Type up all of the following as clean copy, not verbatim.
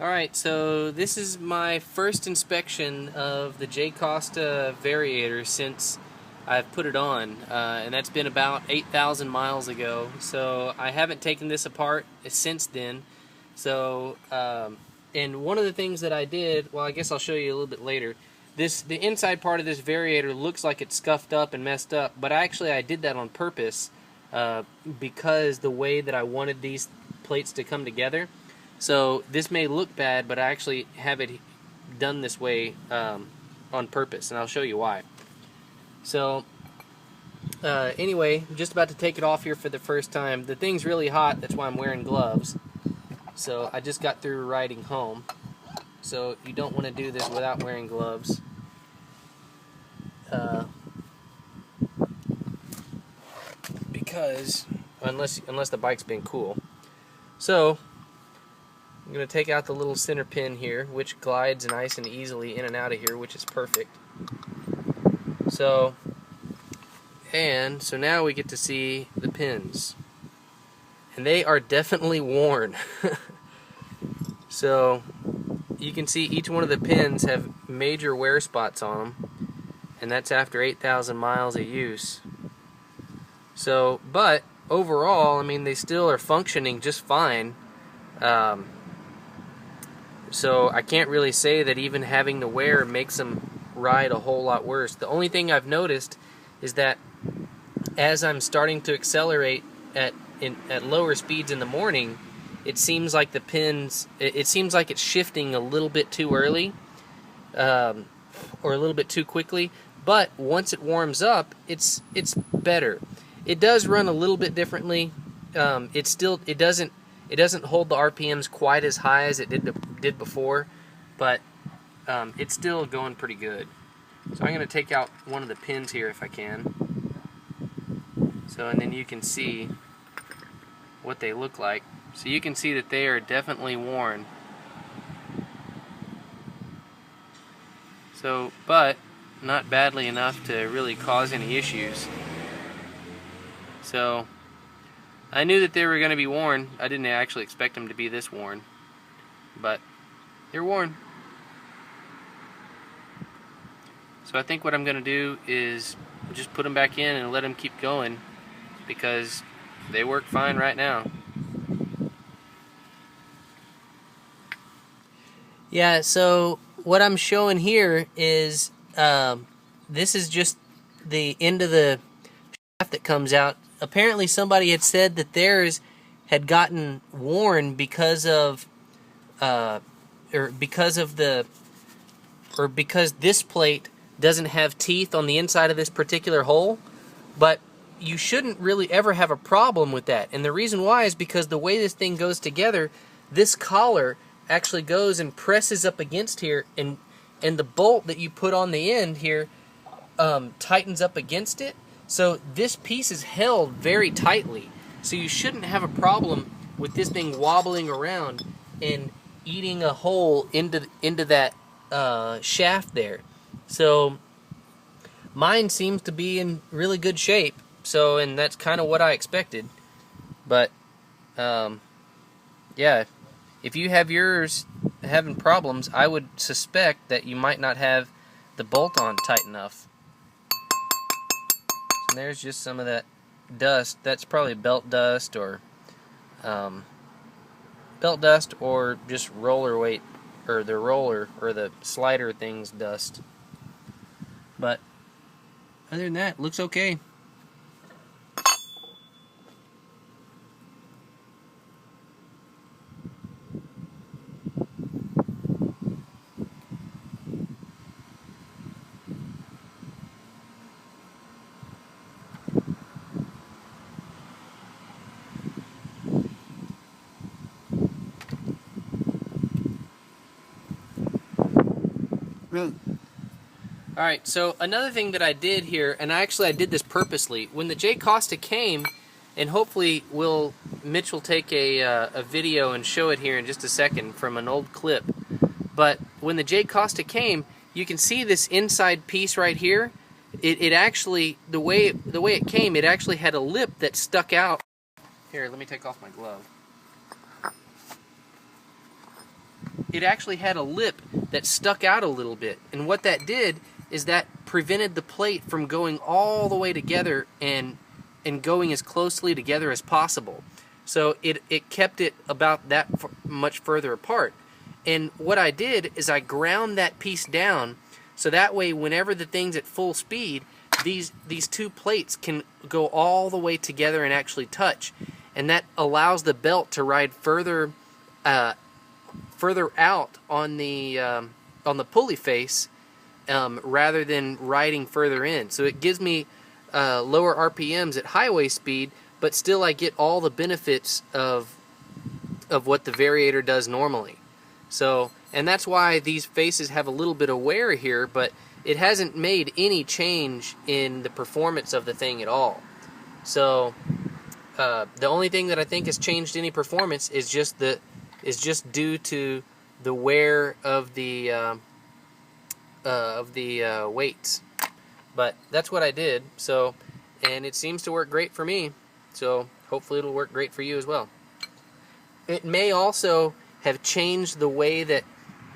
Alright, so this is my first inspection of the Costa Variator since I've put it on, and that's been about 8,000 miles ago, so I haven't taken this apart since then. So, and one of the things that I did, well, I guess I'll show you a little bit later. The inside part of this Variator looks like it's scuffed up and messed up, but actually I did that on purpose because the way that I wanted these plates to come together. So this may look bad, but I actually have it done this way on purpose, and I'll show you why. So anyway, I'm just about to take it off here for the first time. The thing's really hot, that's why I'm wearing gloves. So I just got through riding home. So you don't want to do this without wearing gloves. Because unless the bike's been cool. So I'm going to take out the little center pin here, which glides nice and easily in and out of here, which is perfect. So now we get to see the pins. And they are definitely worn. So you can see each one of the pins have major wear spots on them, and that's after 8,000 miles of use. So, but overall, I mean, they still are functioning just fine. So I can't really say that even having the wear makes them ride a whole lot worse. The only thing I've noticed is that as I'm starting to accelerate at lower speeds in the morning, it seems like the pins, it seems like it's shifting a little bit too early, or a little bit too quickly. But once it warms up, it's better. It does run a little bit differently. It doesn't hold the RPMs quite as high as it did before, but it's still going pretty good. So I'm going to take out one of the pins here if I can. So, and then you can see what they look like. So you can see that they are definitely worn. So, but not badly enough to really cause any issues. So I knew that they were going to be worn. I didn't actually expect them to be this worn, but they're worn. So I think what I'm going to do is just put them back in and let them keep going, because they work fine right now. Yeah, so what I'm showing here is this is just the end of the shaft that comes out. Apparently somebody had said that theirs had gotten worn because this plate doesn't have teeth on the inside of this particular hole, but you shouldn't really ever have a problem with that. And the reason why is because the way this thing goes together, this collar actually goes and presses up against here, and the bolt that you put on the end here tightens up against it. So this piece is held very tightly. So you shouldn't have a problem with this thing wobbling around and eating a hole into that shaft there. So mine seems to be in really good shape. So, and that's kind of what I expected. But yeah, if you have yours having problems, I would suspect that you might not have the bolt on tight enough. And there's just some of that dust. That's probably belt dust or just roller weight, or the roller or the slider thing's dust. But other than that, looks okay. Alright, so another thing that I did here, and I did this purposely, when the Costa came, and hopefully Mitch will take a video and show it here in just a second from an old clip, but when the Costa came, you can see this inside piece right here. It actually, the way it came, it actually had a lip that stuck out. Here, let me take off my glove. it actually had a lip that stuck out a little bit. And what that did is that prevented the plate from going all the way together and going as closely together as possible. So it kept it about that much further apart. And what I did is I ground that piece down, so that way whenever the thing's at full speed, these two plates can go all the way together and actually touch. And that allows the belt to ride further out on the pulley face rather than riding further in. So it gives me lower RPMs at highway speed, but still I get all the benefits of what the Variator does normally. So, and that's why these faces have a little bit of wear here, but it hasn't made any change in the performance of the thing at all. So the only thing that I think has changed any performance is just due to the wear of the weights. But that's what I did. So, and it seems to work great for me. So hopefully it'll work great for you as well. It may also have changed the way that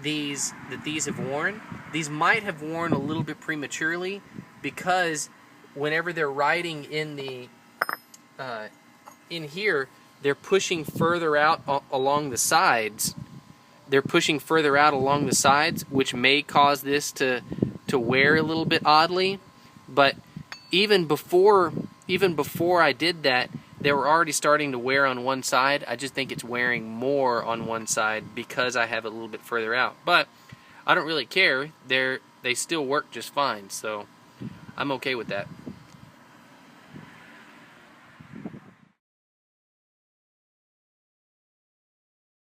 these have worn. These might have worn a little bit prematurely because whenever they're riding in the in here, they're pushing further out along the sides. They're pushing further out along the sides, which may cause this to wear a little bit oddly. But even before I did that, they were already starting to wear on one side. I just think it's wearing more on one side because I have it a little bit further out. But I don't really care. They still work just fine, so I'm okay with that.